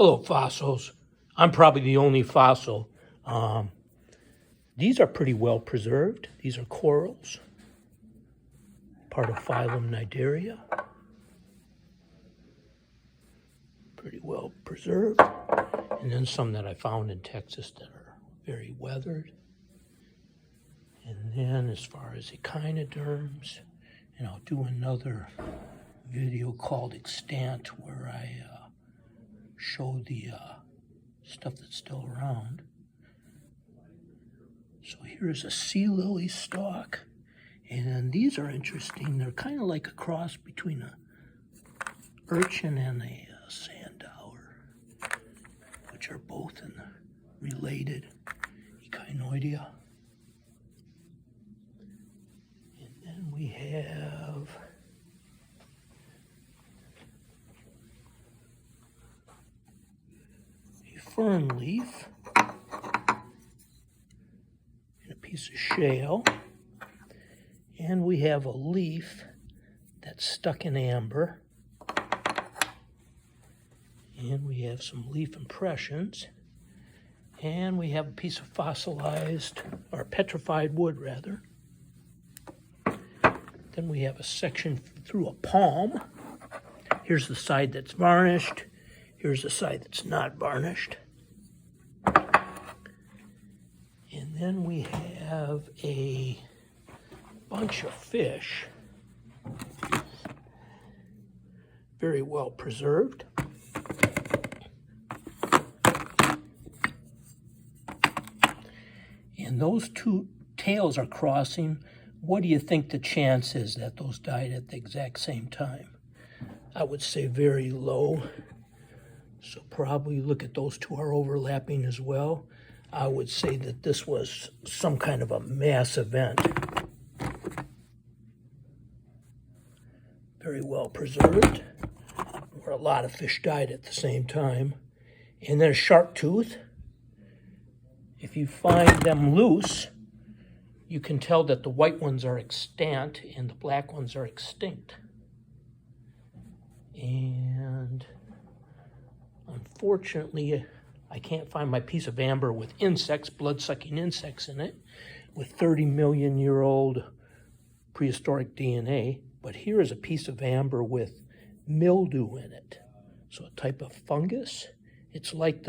Hello, fossils. I'm probably the only fossil. These are pretty well preserved. These are corals, part of phylum Cnidaria. Pretty well preserved. And then some that I found in Texas that are very weathered. And then as far as echinoderms, and I'll do another video called Extant where I show the stuff that's still around. So here's a sea lily stalk, and these are interesting. They're kind of like a cross between a urchin and a sand dollar, which are both in the related Echinoidea. And then we have a fern leaf and a piece of shale. And we have a leaf that's stuck in amber. And we have some leaf impressions. And we have a piece of fossilized, or petrified wood rather. Then we have a section through a palm. Here's the side that's varnished. Here's the side that's not varnished. And then we have a bunch of fish, very well preserved. And those two tails are crossing. What do you think the chance is that those died at the exact same time? I would say very low. So probably look at those two are overlapping as well. I would say that this was some kind of a mass event. Very well preserved, where a lot of fish died at the same time. And then a shark tooth. If you find them loose, you can tell that the white ones are extant and the black ones are extinct. And unfortunately, I can't find my piece of amber with insects, blood-sucking insects in it, with 30-million-year-old prehistoric DNA. But here is a piece of amber with mildew in it. So a type of fungus. It's like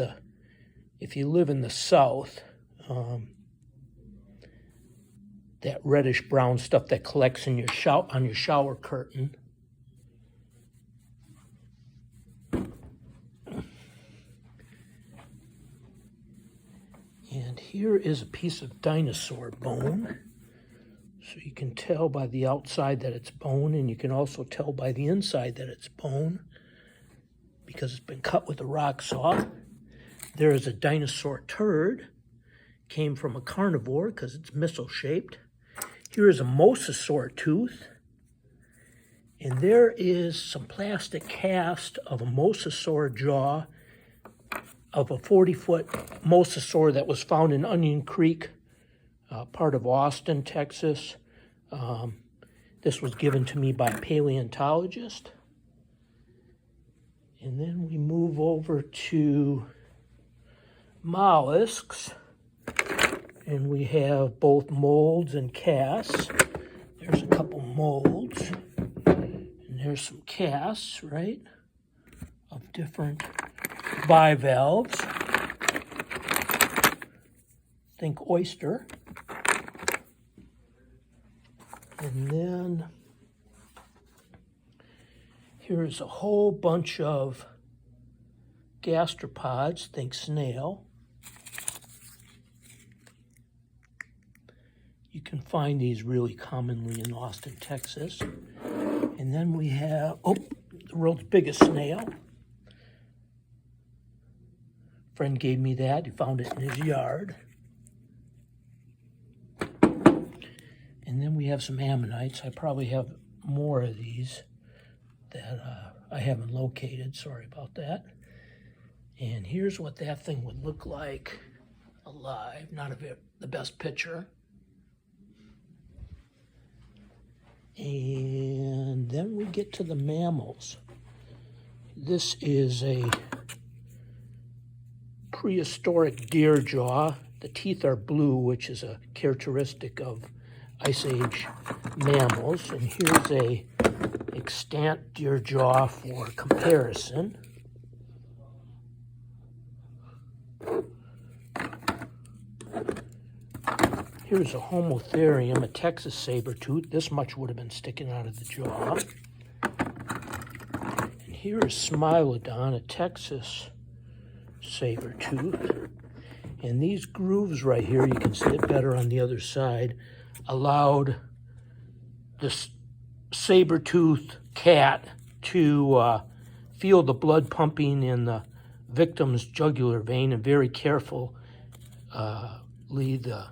if you live in the south, that reddish brown stuff that collects in on your shower curtain. And here is a piece of dinosaur bone. So you can tell by the outside that it's bone, and you can also tell by the inside that it's bone because it's been cut with a rock saw. There is a dinosaur turd, came from a carnivore because it's missile-shaped. Here is a mosasaur tooth, and there is some plastic cast of a mosasaur jaw of a 40-foot mosasaur that was found in Onion Creek, part of Austin, Texas. This was given to me by a paleontologist. And then we move over to mollusks. And we have both molds and casts. There's a couple molds. And there's some casts, right, of different bivalves. Think oyster. And then here's a whole bunch of gastropods, think snail. You can find these really commonly in Austin, Texas. And then we have, the world's biggest snail. Friend gave me that. He found it in his yard. And then we have some ammonites. I probably have more of these that I haven't located. Sorry about that. And here's what that thing would look like alive. Not the best picture. And then we get to the mammals. This is a prehistoric deer jaw. The teeth are blue, which is a characteristic of Ice Age mammals. And here's a extant deer jaw for comparison. Here's a Homotherium, a Texas saber-tooth. This much would have been sticking out of the jaw. And here is Smilodon, a Texas saber-tooth. And these grooves right here, you can see it better on the other side, allowed this saber-tooth cat to feel the blood pumping in the victim's jugular vein, and very carefully the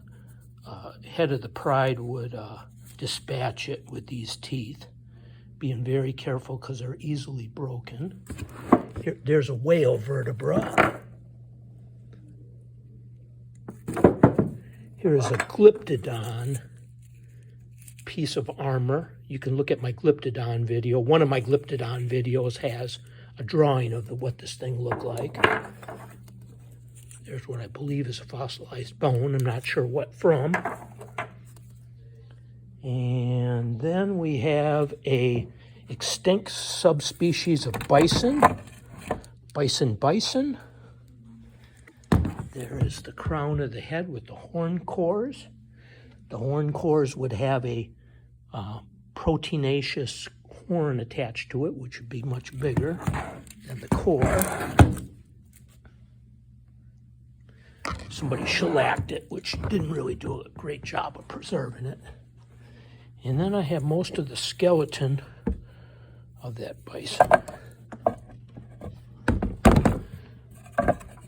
head of the pride would dispatch it with these teeth, being very careful because they're easily broken. There's a whale vertebra. Here is a Glyptodon piece of armor. You can look at my Glyptodon video. One of my Glyptodon videos has a drawing of what this thing looked like. There's what I believe is a fossilized bone. I'm not sure what from. And then we have a extinct subspecies of bison. Bison. There is the crown of the head with the horn cores. The horn cores would have a proteinaceous horn attached to it, which would be much bigger than the core. Somebody shellacked it, which didn't really do a great job of preserving it. And then I have most of the skeleton of that bison.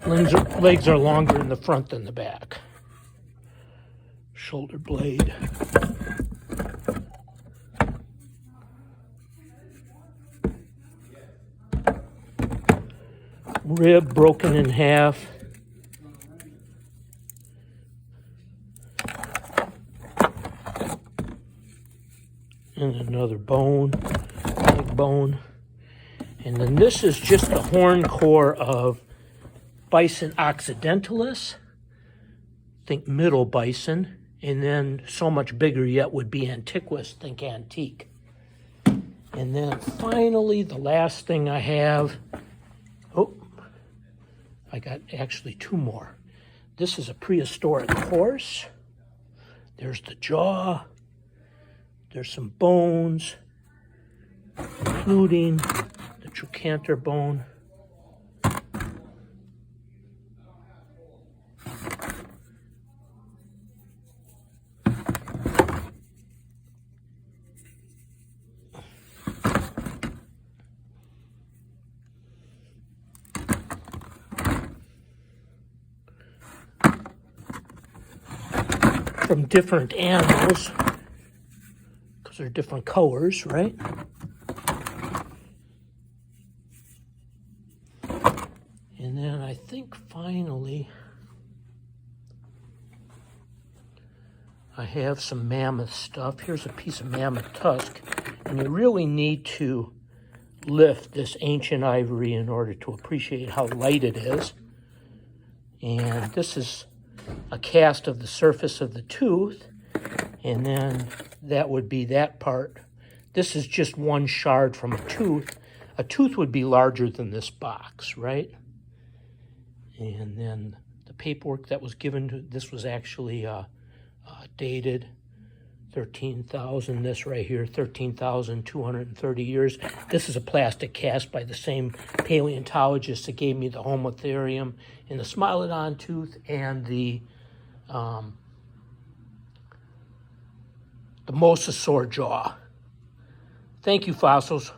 Legs are longer in the front than the back. Shoulder blade. Rib broken in half. And another bone, leg bone. And then this is just the horn core of Bison occidentalis. Think middle bison. And then so much bigger yet would be antiquus, think antique. And then finally, the last thing I have, I got actually two more. This is a prehistoric horse. There's the jaw. There's some bones, including the trochanter bone. From different animals, because they're different colors, right? And then I think finally I have some mammoth stuff. Here's a piece of mammoth tusk, and you really need to lift this ancient ivory in order to appreciate how light it is. And this is a cast of the surface of the tooth, and then that would be that part. This is just one shard from a tooth. A tooth would be larger than this box, right? And then the paperwork that was given to this was actually dated 13,000. This right here, 13,230 years. This is a plastic cast by the same paleontologist that gave me the Homotherium and the Smilodon tooth and the mosasaur jaw. Thank you, fossils.